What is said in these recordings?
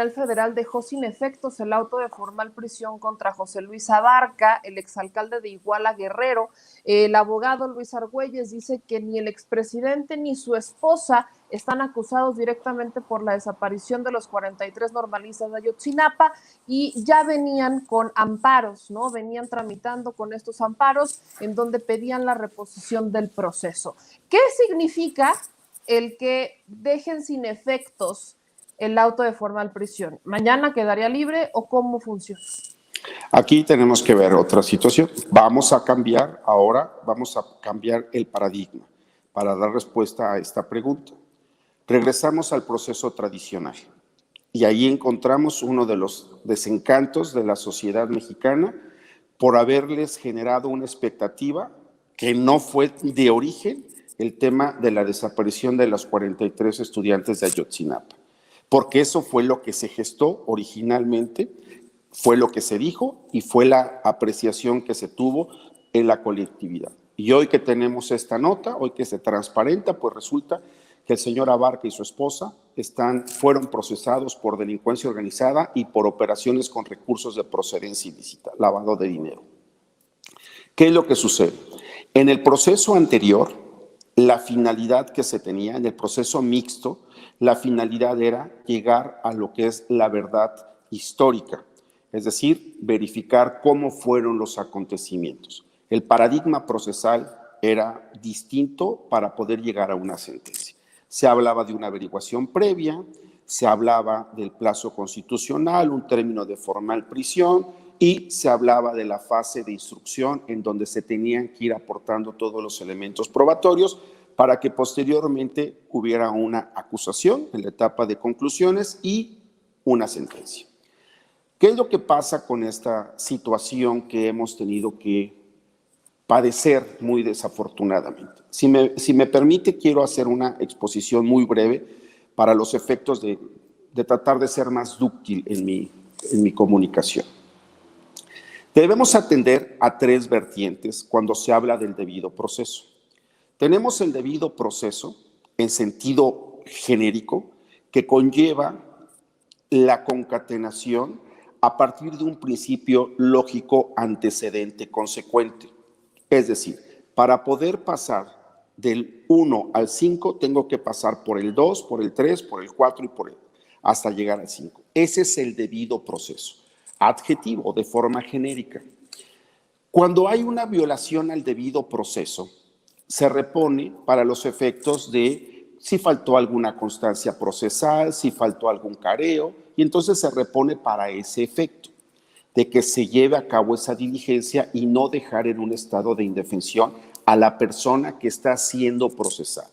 Tribunal Federal dejó sin efectos el auto de formal prisión contra José Luis Abarca, el exalcalde de Iguala Guerrero. El abogado Luis Argüelles dice que ni el expresidente ni su esposa están acusados directamente por la desaparición de los 43 normalistas de Ayotzinapa y ya venían con amparos, ¿no? Venían tramitando con estos amparos en donde pedían la reposición del proceso. ¿Qué significa el que dejen sin efectos el auto de formal prisión? ¿Mañana quedaría libre o cómo funciona? Aquí tenemos que ver otra situación. Vamos a cambiar el paradigma para dar respuesta a esta pregunta. Regresamos al proceso tradicional y ahí encontramos uno de los desencantos de la sociedad mexicana por haberles generado una expectativa que no fue de origen el tema de la desaparición de los 43 estudiantes de Ayotzinapa, porque eso fue lo que se gestó originalmente, fue lo que se dijo y fue la apreciación que se tuvo en la colectividad. Y hoy que tenemos esta nota, hoy que se transparenta, pues resulta que el señor Abarca y su esposa fueron procesados por delincuencia organizada y por operaciones con recursos de procedencia ilícita, lavado de dinero. ¿Qué es lo que sucede? En el proceso anterior, la finalidad que se tenía, en el proceso mixto, la finalidad era llegar a lo que es la verdad histórica, es decir, verificar cómo fueron los acontecimientos. El paradigma procesal era distinto para poder llegar a una sentencia. Se hablaba de una averiguación previa, se hablaba del plazo constitucional, un término de formal prisión, y se hablaba de la fase de instrucción en donde se tenían que ir aportando todos los elementos probatorios para que posteriormente hubiera una acusación en la etapa de conclusiones y una sentencia. ¿Qué es lo que pasa con esta situación que hemos tenido que padecer muy desafortunadamente? Si me permite, quiero hacer una exposición muy breve para los efectos de tratar de ser más dúctil en mi comunicación. Debemos atender a tres vertientes cuando se habla del debido proceso. Tenemos el debido proceso en sentido genérico que conlleva la concatenación a partir de un principio lógico antecedente consecuente. Es decir, para poder pasar del 1 al 5 tengo que pasar por el 2, por el 3, por el 4 y hasta llegar al 5. Ese es el debido proceso. Adjetivo de forma genérica. Cuando hay una violación al debido proceso, se repone para los efectos de si faltó alguna constancia procesal, si faltó algún careo, y entonces se repone para ese efecto, de que se lleve a cabo esa diligencia y no dejar en un estado de indefensión a la persona que está siendo procesada.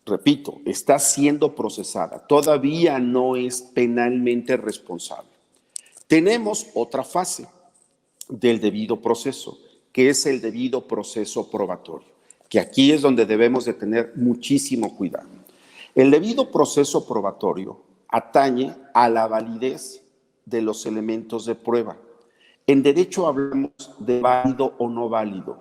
Repito, está siendo procesada, todavía no es penalmente responsable. Tenemos otra fase del debido proceso, que es el debido proceso probatorio, que aquí es donde debemos de tener muchísimo cuidado. El debido proceso probatorio atañe a la validez de los elementos de prueba. En derecho hablamos de válido o no válido.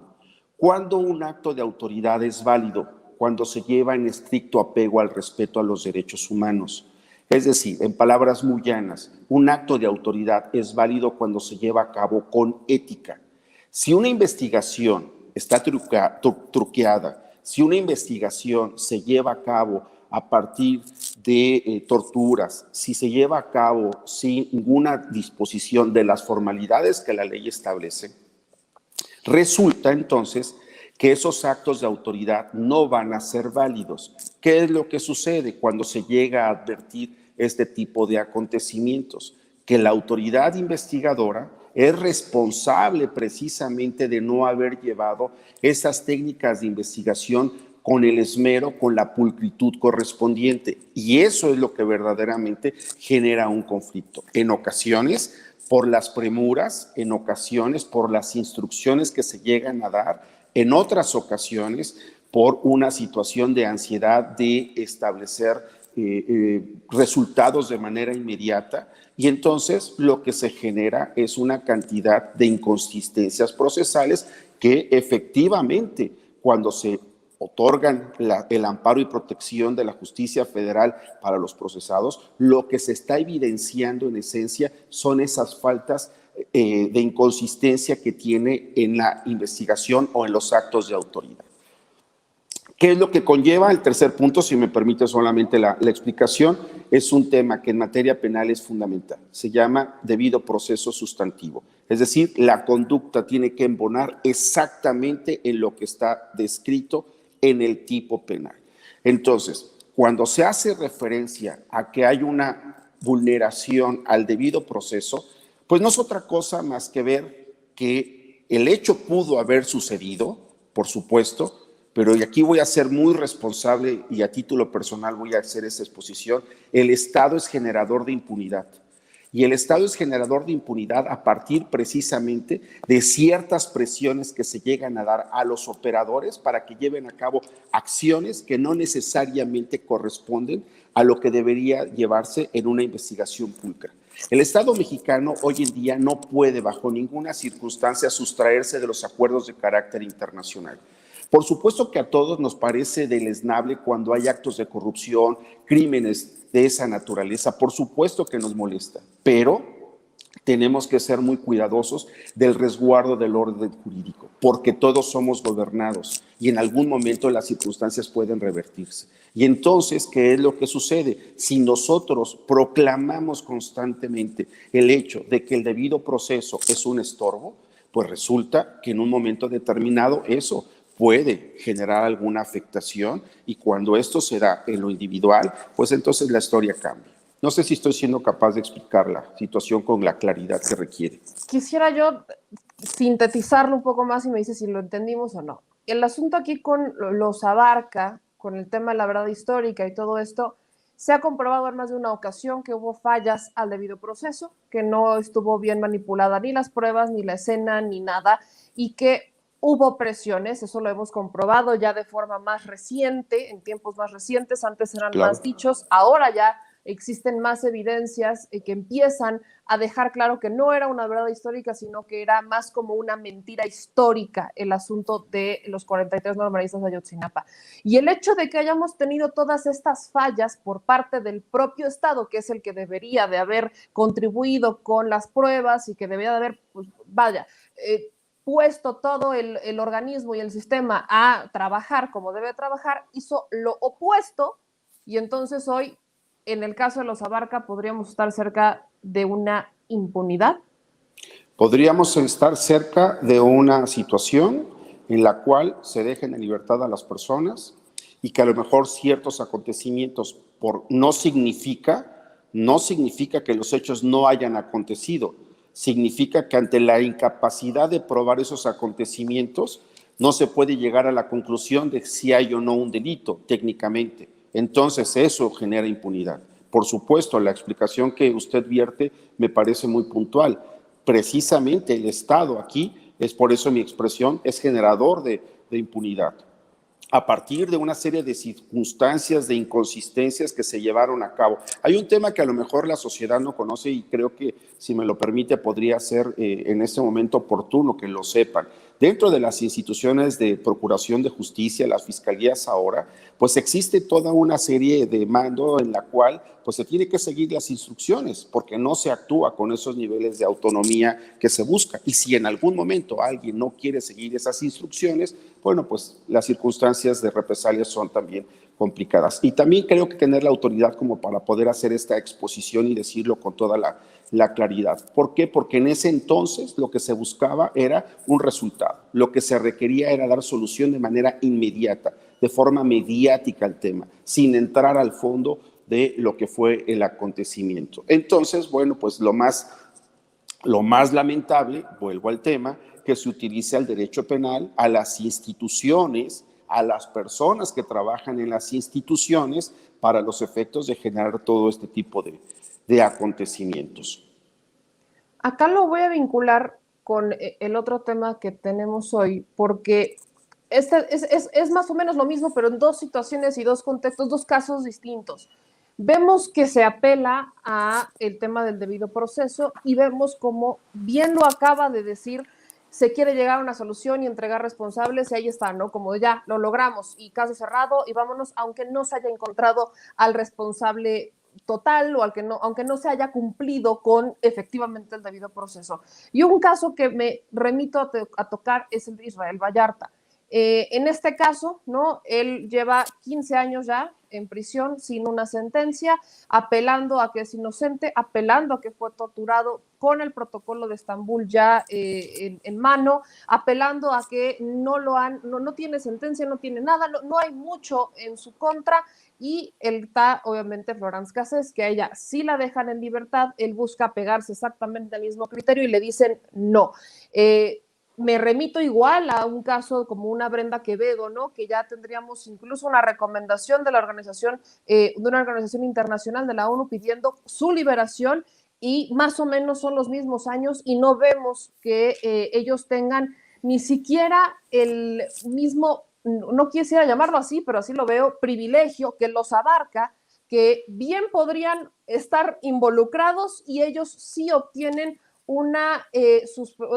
¿Cuándo un acto de autoridad es válido? Cuando se lleva en estricto apego al respeto a los derechos humanos. Es decir, en palabras muy llanas, un acto de autoridad es válido cuando se lleva a cabo con ética. Si una investigación está truqueada, si una investigación se lleva a cabo a partir de torturas, si se lleva a cabo sin ninguna disposición de las formalidades que la ley establece, resulta entonces que esos actos de autoridad no van a ser válidos. ¿Qué es lo que sucede cuando se llega a advertir este tipo de acontecimientos? Que la autoridad investigadora es responsable precisamente de no haber llevado esas técnicas de investigación con el esmero, con la pulcritud correspondiente. Y eso es lo que verdaderamente genera un conflicto. En ocasiones, por las premuras, en ocasiones, por las instrucciones que se llegan a dar, en otras ocasiones, por una situación de ansiedad de establecer resultados de manera inmediata, y entonces lo que se genera es una cantidad de inconsistencias procesales que efectivamente, cuando se otorgan el amparo y protección de la justicia federal para los procesados, lo que se está evidenciando en esencia son esas faltas de inconsistencia que tiene en la investigación o en los actos de autoridad. ¿Qué es lo que conlleva? El tercer punto, si me permite solamente la explicación, es un tema que en materia penal es fundamental. Se llama debido proceso sustantivo. Es decir, la conducta tiene que embonar exactamente en lo que está descrito en el tipo penal. Entonces, cuando se hace referencia a que hay una vulneración al debido proceso, pues no es otra cosa más que ver que el hecho pudo haber sucedido, por supuesto, pero y aquí voy a ser muy responsable y a título personal voy a hacer esa exposición. El Estado es generador de impunidad. Y el Estado es generador de impunidad a partir precisamente de ciertas presiones que se llegan a dar a los operadores para que lleven a cabo acciones que no necesariamente corresponden a lo que debería llevarse en una investigación pulcra. El Estado mexicano hoy en día no puede bajo ninguna circunstancia sustraerse de los acuerdos de carácter internacional. Por supuesto que a todos nos parece deleznable cuando hay actos de corrupción, crímenes de esa naturaleza, por supuesto que nos molesta, pero tenemos que ser muy cuidadosos del resguardo del orden jurídico, porque todos somos gobernados y en algún momento las circunstancias pueden revertirse. Y entonces, ¿qué es lo que sucede? Si nosotros proclamamos constantemente el hecho de que el debido proceso es un estorbo, pues resulta que en un momento determinado eso puede generar alguna afectación y cuando esto se da en lo individual, pues entonces la historia cambia. No sé si estoy siendo capaz de explicar la situación con la claridad que requiere. Quisiera yo sintetizarlo un poco más y me dice si lo entendimos o no. El asunto aquí con los Abarca, con el tema de la verdad histórica y todo esto, se ha comprobado en más de una ocasión que hubo fallas al debido proceso, que no estuvo bien manipulada ni las pruebas, ni la escena, ni nada, y que hubo presiones, eso lo hemos comprobado ya de forma más reciente, en tiempos más recientes, antes eran más dichos, ahora ya existen más evidencias que empiezan a dejar claro que no era una verdad histórica, sino que era más como una mentira histórica el asunto de los 43 normalistas de Ayotzinapa. Y el hecho de que hayamos tenido todas estas fallas por parte del propio Estado, que es el que debería de haber contribuido con las pruebas y que debería de haber, pues vaya, puesto todo el organismo y el sistema a trabajar como debe trabajar, hizo lo opuesto y entonces hoy, en el caso de los Abarca, podríamos estar cerca de una impunidad. Podríamos estar cerca de una situación en la cual se dejen en libertad a las personas y que a lo mejor ciertos acontecimientos no significa que los hechos no hayan acontecido. Significa que ante la incapacidad de probar esos acontecimientos no se puede llegar a la conclusión de si hay o no un delito técnicamente. Entonces eso genera impunidad. Por supuesto, la explicación que usted vierte me parece muy puntual. Precisamente el Estado aquí, es por eso mi expresión, es generador de impunidad. A partir de una serie de circunstancias, de inconsistencias que se llevaron a cabo. Hay un tema que a lo mejor la sociedad no conoce y creo que, si me lo permite, podría ser en este momento oportuno que lo sepan. Dentro de las instituciones de procuración de justicia, las fiscalías ahora, pues existe toda una serie de mando en la cual pues se tiene que seguir las instrucciones porque no se actúa con esos niveles de autonomía que se busca. Y si en algún momento alguien no quiere seguir esas instrucciones, bueno, pues las circunstancias de represalia son también complicadas. Y también creo que tener la autoridad como para poder hacer esta exposición y decirlo con toda la claridad. ¿Por qué? Porque en ese entonces lo que se buscaba era un resultado. Lo que se requería era dar solución de manera inmediata, de forma mediática al tema, sin entrar al fondo de lo que fue el acontecimiento. Entonces, bueno, pues lo más lamentable, vuelvo al tema, que se utilice el derecho penal a las instituciones, a las personas que trabajan en las instituciones para los efectos de generar todo este tipo de acontecimientos. Acá lo voy a vincular con el otro tema que tenemos hoy, porque es más o menos lo mismo, pero en dos situaciones y dos contextos, dos casos distintos. Vemos que se apela a el tema del debido proceso y vemos como bien lo acaba de decir, se quiere llegar a una solución y entregar responsables, y ahí está, ¿no? Como ya lo logramos y caso cerrado y vámonos, aunque no se haya encontrado al responsable total o aunque no se haya cumplido con efectivamente el debido proceso. Y un caso que me remito a tocar es el de Israel Vallarta. En este caso, ¿no? Él lleva 15 años ya en prisión sin una sentencia, apelando a que es inocente, apelando a que fue torturado con el protocolo de Estambul ya en mano, apelando a que no tiene sentencia, no tiene nada, no hay mucho en su contra. Y está, obviamente, Florence Cassés, que a ella sí la dejan en libertad, él busca pegarse exactamente al mismo criterio y le dicen no. Me remito igual a un caso como una Brenda Quevedo, ¿no? Que ya tendríamos incluso una recomendación de una organización internacional de la ONU pidiendo su liberación, y más o menos son los mismos años y no vemos que ellos tengan ni siquiera el mismo, no quisiera llamarlo así, pero así lo veo, privilegio que los abarca, que bien podrían estar involucrados y ellos sí obtienen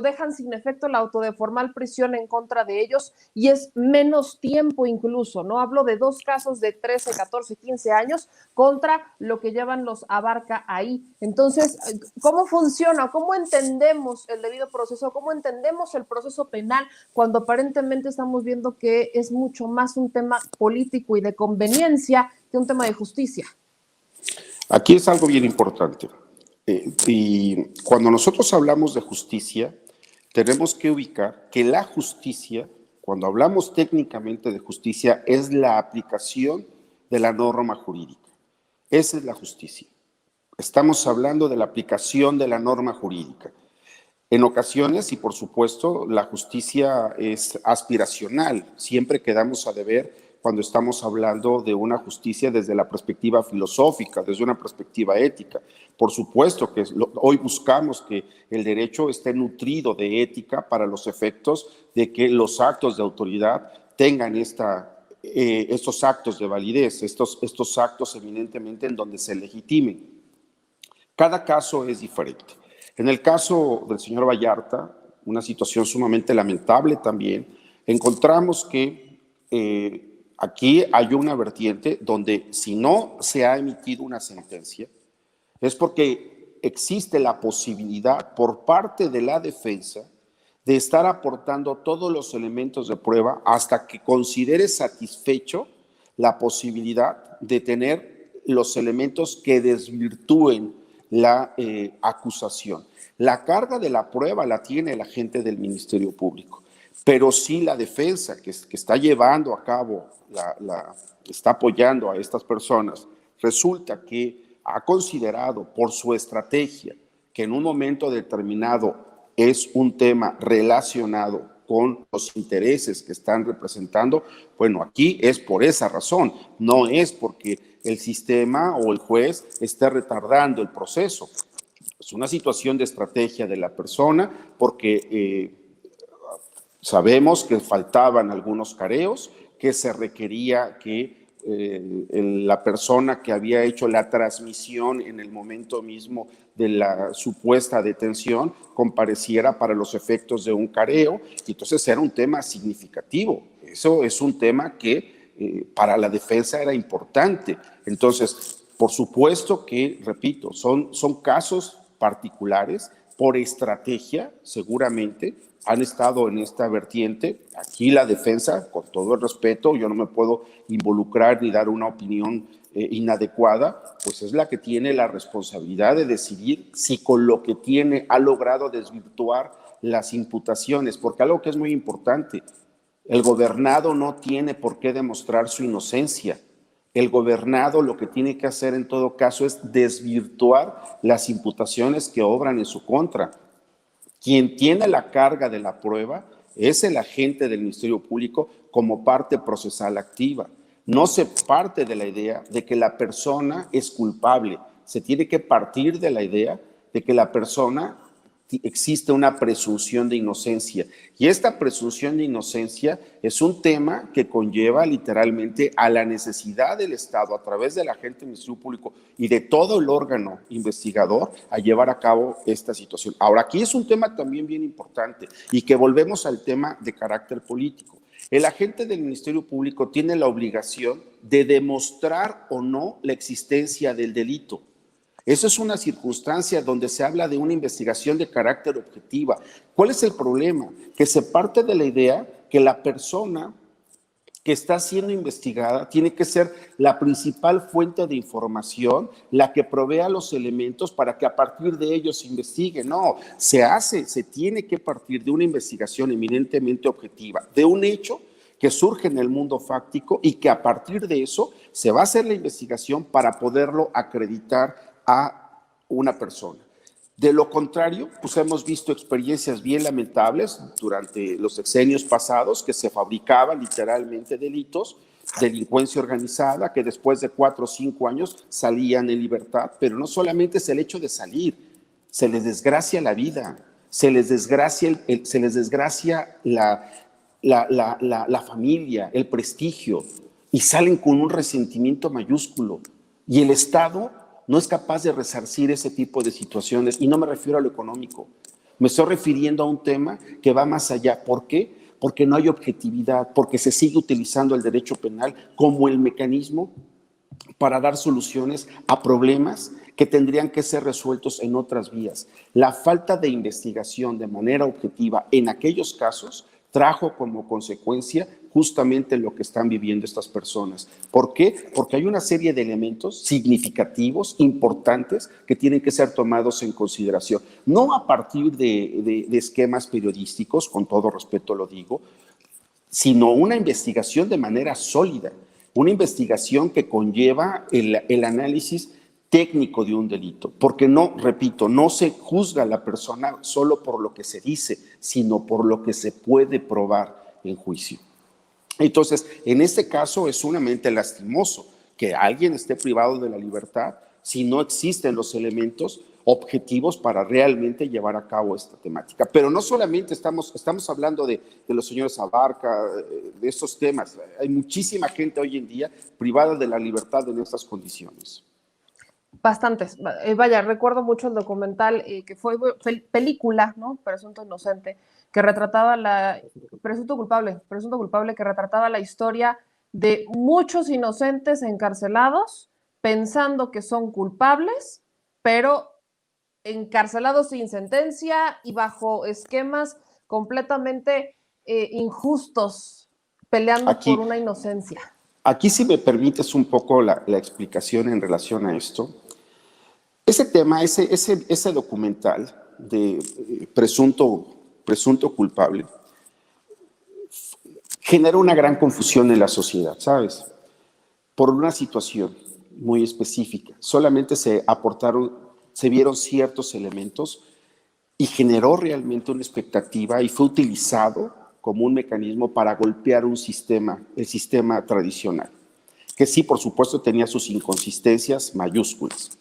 dejan sin efecto la autodeformal prisión en contra de ellos, y es menos tiempo incluso, ¿no? Hablo de 2 casos de 13, 14, 15 años contra lo que llevan los abarca ahí. Entonces, ¿cómo funciona? ¿Cómo entendemos el debido proceso? ¿Cómo entendemos el proceso penal cuando aparentemente estamos viendo que es mucho más un tema político y de conveniencia que un tema de justicia? Aquí es algo bien importante. Y cuando nosotros hablamos de justicia, tenemos que ubicar que la justicia, cuando hablamos técnicamente de justicia, es la aplicación de la norma jurídica. Esa es la justicia. Estamos hablando de la aplicación de la norma jurídica. En ocasiones, y por supuesto, la justicia es aspiracional. Siempre quedamos a deber cuando estamos hablando de una justicia desde la perspectiva filosófica, desde una perspectiva ética. Por supuesto que hoy buscamos que el derecho esté nutrido de ética para los efectos de que los actos de autoridad tengan estos actos de validez, estos actos eminentemente en donde se legitimen. Cada caso es diferente. En el caso del señor Vallarta, una situación sumamente lamentable también, encontramos que aquí hay una vertiente donde si no se ha emitido una sentencia, es porque existe la posibilidad por parte de la defensa de estar aportando todos los elementos de prueba hasta que considere satisfecho la posibilidad de tener los elementos que desvirtúen la acusación. La carga de la prueba la tiene el agente del Ministerio Público, pero sí la defensa que está llevando a cabo, está apoyando a estas personas, resulta que ha considerado por su estrategia que en un momento determinado es un tema relacionado con los intereses que están representando. Bueno, aquí es por esa razón, no es porque el sistema o el juez esté retardando el proceso. Es una situación de estrategia de la persona porque sabemos que faltaban algunos careos, que se requería que la persona que había hecho la transmisión en el momento mismo de la supuesta detención compareciera para los efectos de un careo, y entonces era un tema significativo. Eso es un tema que para la defensa era importante. Entonces, por supuesto que, repito, son casos particulares, por estrategia, seguramente, han estado en esta vertiente. Aquí la defensa, con todo el respeto, yo no me puedo involucrar ni dar una opinión inadecuada, pues es la que tiene la responsabilidad de decidir si con lo que tiene ha logrado desvirtuar las imputaciones, porque algo que es muy importante, el gobernado no tiene por qué demostrar su inocencia. El gobernado lo que tiene que hacer en todo caso es desvirtuar las imputaciones que obran en su contra. Quien tiene la carga de la prueba es el agente del Ministerio Público como parte procesal activa. No se parte de la idea de que la persona es culpable. Se tiene que partir de la idea de que la persona existe una presunción de inocencia. Y esta presunción de inocencia es un tema que conlleva literalmente a la necesidad del Estado, a través del agente del Ministerio Público y de todo el órgano investigador, a llevar a cabo esta situación. Ahora, aquí es un tema también bien importante y que volvemos al tema de carácter político. El agente del Ministerio Público tiene la obligación de demostrar o no la existencia del delito. Eso es una circunstancia donde se habla de una investigación de carácter objetiva. ¿Cuál es el problema? Que se parte de la idea que la persona que está siendo investigada tiene que ser la principal fuente de información, la que provea los elementos para que a partir de ellos se investigue. No, se tiene que partir de una investigación eminentemente objetiva, de un hecho que surge en el mundo fáctico y que a partir de eso se va a hacer la investigación para poderlo acreditar a una persona. De lo contrario, pues hemos visto experiencias bien lamentables durante los sexenios pasados que se fabricaban literalmente delitos, delincuencia organizada, que después de 4 o 5 años salían en libertad, pero no solamente es el hecho de salir, se les desgracia la vida, se les desgracia la familia, el prestigio, y salen con un resentimiento mayúsculo. Y el Estado no es capaz de resarcir ese tipo de situaciones, y no me refiero a lo económico, me estoy refiriendo a un tema que va más allá. ¿Por qué? Porque no hay objetividad, porque se sigue utilizando el derecho penal como el mecanismo para dar soluciones a problemas que tendrían que ser resueltos en otras vías. La falta de investigación de manera objetiva en aquellos casos trajo como consecuencia justamente lo que están viviendo estas personas. ¿Por qué? Porque hay una serie de elementos significativos, importantes, que tienen que ser tomados en consideración. No a partir de esquemas periodísticos, con todo respeto lo digo, sino una investigación de manera sólida, una investigación que conlleva el análisis técnico de un delito, porque no, repito, no se juzga a la persona solo por lo que se dice, sino por lo que se puede probar en juicio. Entonces, en este caso es sumamente lastimoso que alguien esté privado de la libertad si no existen los elementos objetivos para realmente llevar a cabo esta temática. Pero no solamente estamos hablando de los señores Abarca, de estos temas. Hay muchísima gente hoy en día privada de la libertad en estas condiciones. Bastantes. Vaya, recuerdo mucho el documental que fue película, ¿no? Presunto inocente, que retrataba presunto culpable, que retrataba la historia de muchos inocentes encarcelados pensando que son culpables, pero encarcelados sin sentencia y bajo esquemas completamente injustos, peleando por una inocencia. Aquí, si me permites un poco la explicación en relación a esto, ese tema, ese documental de presunto culpable genera una gran confusión en la sociedad, ¿sabes? Por una situación muy específica. Solamente se vieron ciertos elementos y generó realmente una expectativa y fue utilizado como un mecanismo para golpear el sistema tradicional, que sí, por supuesto, tenía sus inconsistencias mayúsculas,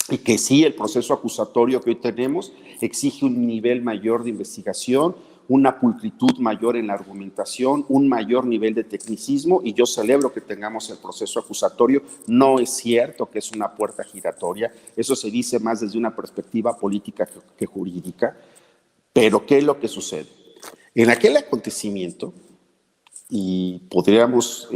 y que sí, el proceso acusatorio que hoy tenemos exige un nivel mayor de investigación, una pulcritud mayor en la argumentación, un mayor nivel de tecnicismo, y yo celebro que tengamos el proceso acusatorio. No es cierto que es una puerta giratoria, eso se dice más desde una perspectiva política que jurídica, pero ¿qué es lo que sucede? En aquel acontecimiento, y podríamos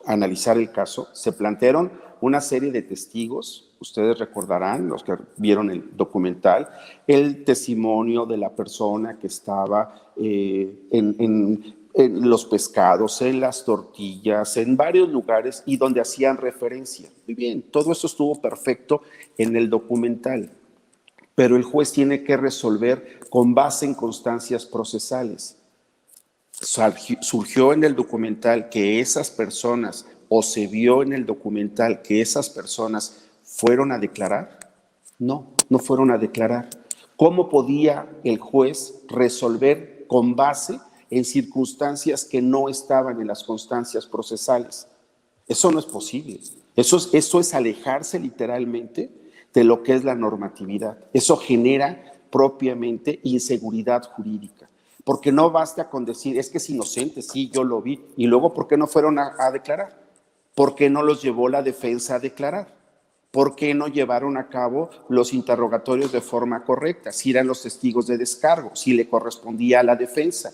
analizar el caso, se plantearon una serie de testigos. Ustedes recordarán, los que vieron el documental, el testimonio de la persona que estaba en los pescados, en las tortillas, en varios lugares y donde hacían referencia. Muy bien, todo eso estuvo perfecto en el documental, pero el juez tiene que resolver con base en constancias procesales. Surgió en el documental que esas personas, o se vio en el documental que esas personas fueron a declarar. No fueron a declarar. ¿Cómo podía el juez resolver con base en circunstancias que no estaban en las constancias procesales? Eso no es posible. Eso es alejarse literalmente de lo que es la normatividad. Eso genera propiamente inseguridad jurídica. Porque no basta con decir, es que es inocente, sí, yo lo vi, y luego, ¿por qué no fueron a declarar? ¿Por qué no los llevó la defensa a declarar? ¿Por qué no llevaron a cabo los interrogatorios de forma correcta? Si eran los testigos de descargo, si le correspondía a la defensa.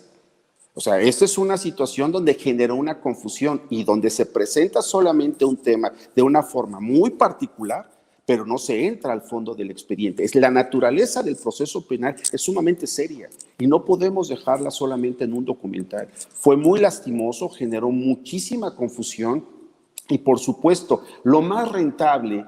O sea, esta es una situación donde generó una confusión y donde se presenta solamente un tema de una forma muy particular, pero no se entra al fondo del expediente. La naturaleza del proceso penal es sumamente seria y no podemos dejarla solamente en un documental. Fue muy lastimoso, generó muchísima confusión y, por supuesto, lo más rentable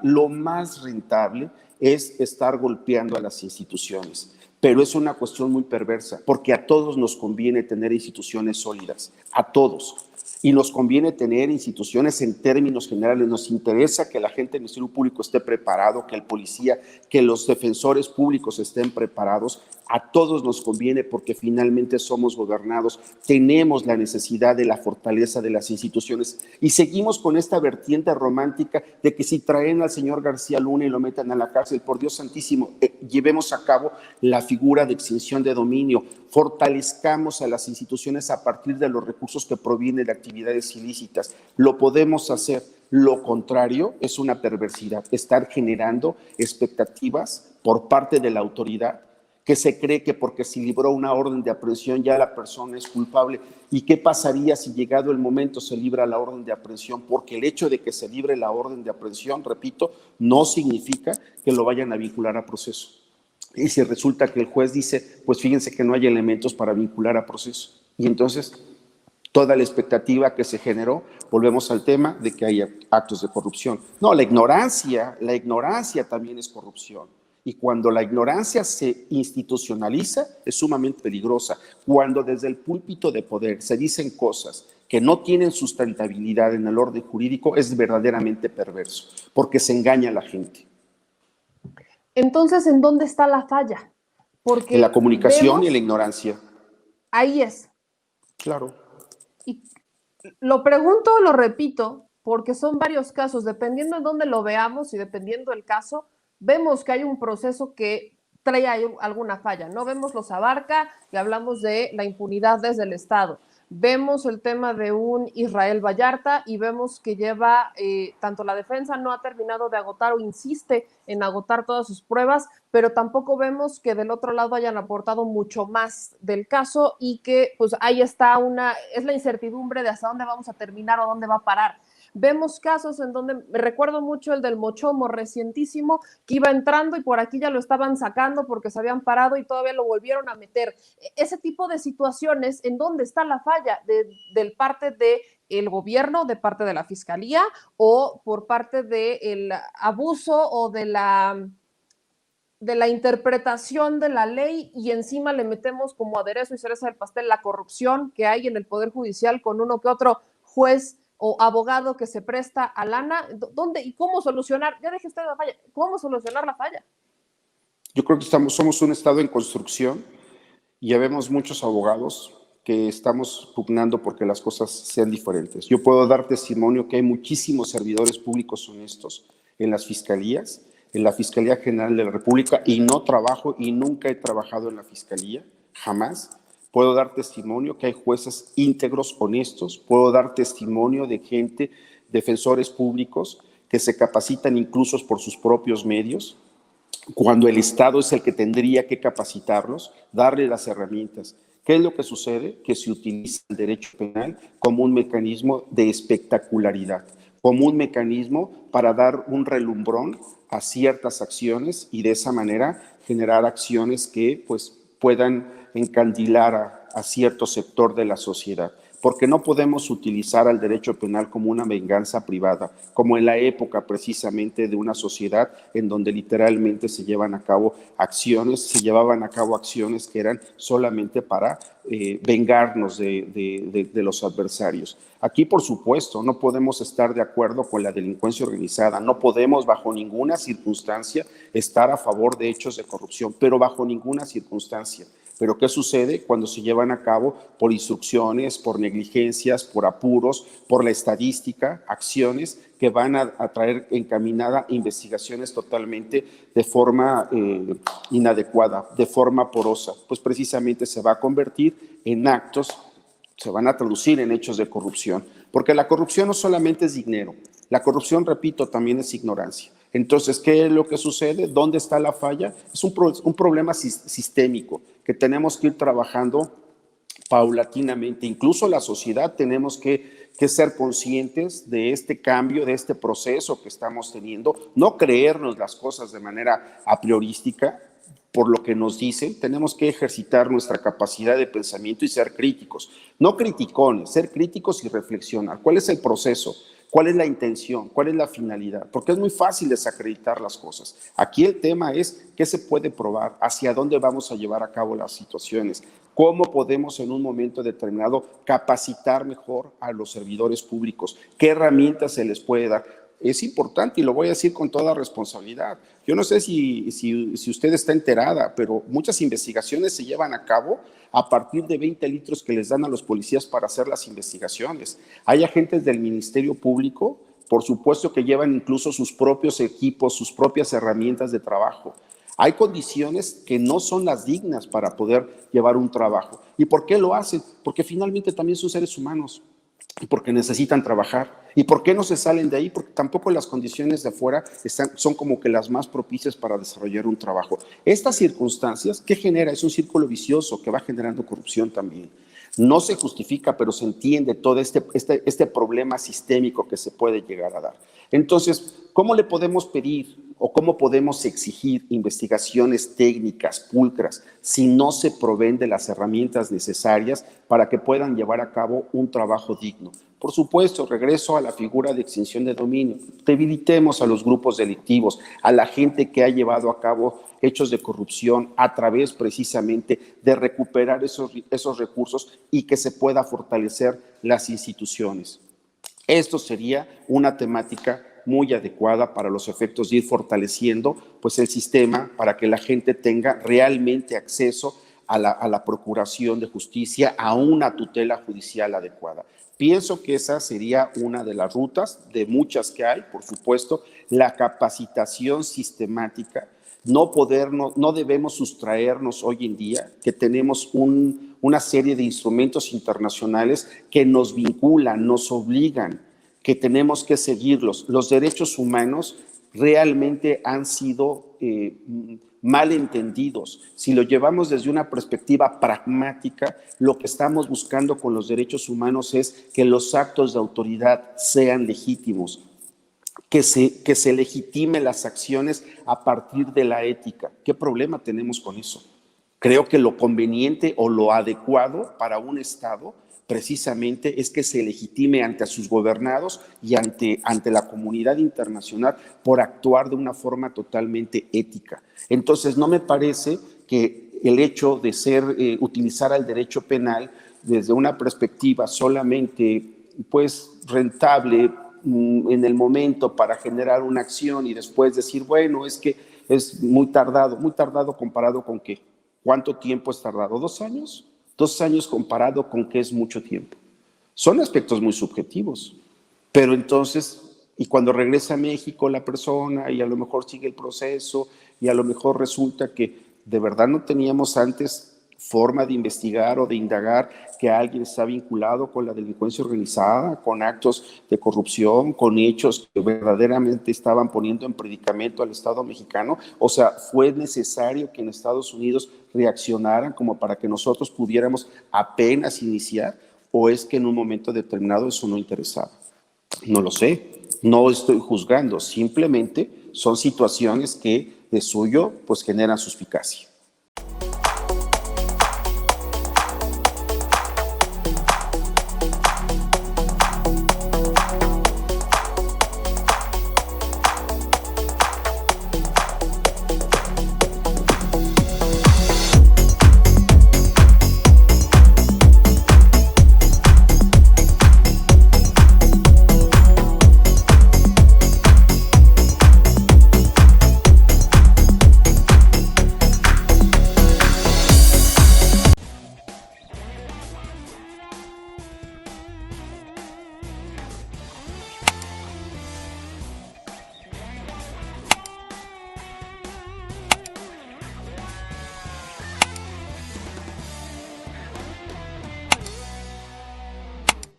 es estar golpeando a las instituciones. Pero es una cuestión muy perversa, porque a todos nos conviene tener instituciones sólidas, a todos. Y nos conviene tener instituciones en términos generales. Nos interesa que la gente del Ministerio Público esté preparado, que el policía, que los defensores públicos estén preparados. A todos nos conviene porque finalmente somos gobernados, tenemos la necesidad de la fortaleza de las instituciones y seguimos con esta vertiente romántica de que si traen al señor García Luna y lo metan a la cárcel, por Dios santísimo, llevemos a cabo la figura de extinción de dominio, fortalezcamos a las instituciones a partir de los recursos que provienen de actividades ilícitas. Lo podemos hacer. Lo contrario es una perversidad, estar generando expectativas por parte de la autoridad que se cree que porque se libró una orden de aprehensión ya la persona es culpable. ¿Y qué pasaría si llegado el momento se libra la orden de aprehensión? Porque el hecho de que se libre la orden de aprehensión, repito, no significa que lo vayan a vincular a proceso. Y si resulta que el juez dice, pues fíjense que no hay elementos para vincular a proceso. Y entonces, toda la expectativa que se generó, volvemos al tema de que haya actos de corrupción. No, la ignorancia también es corrupción. Y cuando la ignorancia se institucionaliza, es sumamente peligrosa. Cuando desde el púlpito de poder se dicen cosas que no tienen sustentabilidad en el orden jurídico, es verdaderamente perverso, porque se engaña a la gente. Entonces, ¿en dónde está la falla? Porque en la comunicación y en la ignorancia. Ahí es. Claro. Y lo pregunto, lo repito, porque son varios casos, dependiendo de dónde lo veamos y dependiendo del caso, vemos que hay un proceso que trae alguna falla. No vemos los Abarca y hablamos de la impunidad desde el Estado. Vemos el tema de un Israel Vallarta y vemos que lleva, tanto la defensa no ha terminado de agotar o insiste en agotar todas sus pruebas, pero tampoco vemos que del otro lado hayan aportado mucho más del caso y que pues ahí está es la incertidumbre de hasta dónde vamos a terminar o dónde va a parar. Vemos casos en donde, me recuerdo mucho el del Mochomo recientísimo, que iba entrando y por aquí ya lo estaban sacando porque se habían parado y todavía lo volvieron a meter. Ese tipo de situaciones, ¿en dónde está la falla del parte del gobierno, de parte de la fiscalía o por parte del abuso o de la interpretación de la ley y encima le metemos como aderezo y cereza del pastel la corrupción que hay en el Poder Judicial con uno que otro juez o abogado que se presta a lana? ¿Dónde y cómo solucionar? Ya deje usted la falla. ¿Cómo solucionar la falla? Yo creo que somos un Estado en construcción y ya vemos muchos abogados que estamos pugnando porque las cosas sean diferentes. Yo puedo dar testimonio que hay muchísimos servidores públicos honestos en las fiscalías, en la Fiscalía General de la República, y no trabajo y nunca he trabajado en la Fiscalía, jamás. Puedo dar testimonio que hay jueces íntegros, honestos. Puedo dar testimonio de gente, defensores públicos, que se capacitan incluso por sus propios medios, cuando el Estado es el que tendría que capacitarlos, darle las herramientas. ¿Qué es lo que sucede? Que se utiliza el derecho penal como un mecanismo de espectacularidad, como un mecanismo para dar un relumbrón a ciertas acciones y de esa manera generar acciones que pues, puedan encandilar a cierto sector de la sociedad. Porque no podemos utilizar al derecho penal como una venganza privada, como en la época precisamente de una sociedad en donde literalmente se llevaban a cabo acciones que eran solamente para vengarnos de los adversarios. Aquí, por supuesto, no podemos estar de acuerdo con la delincuencia organizada, no podemos bajo ninguna circunstancia estar a favor de hechos de corrupción, pero bajo ninguna circunstancia. Pero ¿qué sucede cuando se llevan a cabo por instrucciones, por negligencias, por apuros, por la estadística, acciones que van a traer encaminada investigaciones totalmente de forma inadecuada, de forma porosa? Pues precisamente se va a convertir en actos, se van a traducir en hechos de corrupción, porque la corrupción no solamente es dinero, la corrupción, repito, también es ignorancia. Entonces, ¿qué es lo que sucede? ¿Dónde está la falla? Es un problema sistémico que tenemos que ir trabajando paulatinamente. Incluso la sociedad tenemos que ser conscientes de este cambio, de este proceso que estamos teniendo, no creernos las cosas de manera a priorística, por lo que nos dicen. Tenemos que ejercitar nuestra capacidad de pensamiento y ser críticos, no criticones, ser críticos y reflexionar. ¿Cuál es el proceso? ¿Cuál es la intención? ¿Cuál es la finalidad? Porque es muy fácil desacreditar las cosas. Aquí el tema es qué se puede probar, hacia dónde vamos a llevar a cabo las situaciones, cómo podemos en un momento determinado capacitar mejor a los servidores públicos, qué herramientas se les puede dar. Es importante y lo voy a decir con toda responsabilidad. Yo no sé si usted está enterada, pero muchas investigaciones se llevan a cabo a partir de 20 litros que les dan a los policías para hacer las investigaciones. Hay agentes del Ministerio Público, por supuesto, que llevan incluso sus propios equipos, sus propias herramientas de trabajo. Hay condiciones que no son las dignas para poder llevar un trabajo. ¿Y por qué lo hacen? Porque finalmente también son seres humanos y porque necesitan trabajar. ¿Y por qué no se salen de ahí? Porque tampoco las condiciones de afuera son como que las más propicias para desarrollar un trabajo. Estas circunstancias, ¿qué genera? Es un círculo vicioso que va generando corrupción también. No se justifica, pero se entiende todo este problema sistémico que se puede llegar a dar. Entonces, ¿cómo le podemos pedir o cómo podemos exigir investigaciones técnicas, pulcras, si no se proveen de las herramientas necesarias para que puedan llevar a cabo un trabajo digno? Por supuesto, regreso a la figura de extinción de dominio. Debilitemos a los grupos delictivos, a la gente que ha llevado a cabo hechos de corrupción a través precisamente de recuperar esos recursos y que se pueda fortalecer las instituciones. Esto sería una temática muy adecuada para los efectos de ir fortaleciendo pues, el sistema para que la gente tenga realmente acceso a la procuración de justicia, a una tutela judicial adecuada. Pienso que esa sería una de las rutas, de muchas que hay, por supuesto, la capacitación sistemática. No debemos sustraernos hoy en día que tenemos una serie de instrumentos internacionales que nos vinculan, nos obligan, que tenemos que seguirlos. Los derechos humanos realmente han sido mal entendidos. Si lo llevamos desde una perspectiva pragmática, lo que estamos buscando con los derechos humanos es que los actos de autoridad sean legítimos, que se legitime las acciones a partir de la ética. ¿Qué problema tenemos con eso? Creo que lo conveniente o lo adecuado para un Estado precisamente es que se legitime ante sus gobernados y ante la comunidad internacional por actuar de una forma totalmente ética. Entonces, no me parece que el hecho de utilizar el derecho penal desde una perspectiva solamente pues, rentable en el momento para generar una acción y después decir, bueno, es que es muy tardado comparado con ¿qué? ¿Cuánto tiempo es tardado? ¿2 años? 2 años comparado con qué es mucho tiempo. Son aspectos muy subjetivos, pero entonces, y cuando regresa a México la persona y a lo mejor sigue el proceso y a lo mejor resulta que de verdad no teníamos antes forma de investigar o de indagar que alguien está vinculado con la delincuencia organizada, con actos de corrupción, con hechos que verdaderamente estaban poniendo en predicamento al Estado mexicano. O sea, fue necesario que en Estados Unidos reaccionaran como para que nosotros pudiéramos apenas iniciar, o es que en un momento determinado eso no interesaba. No lo sé, no estoy juzgando, simplemente son situaciones que de suyo pues generan suspicacia.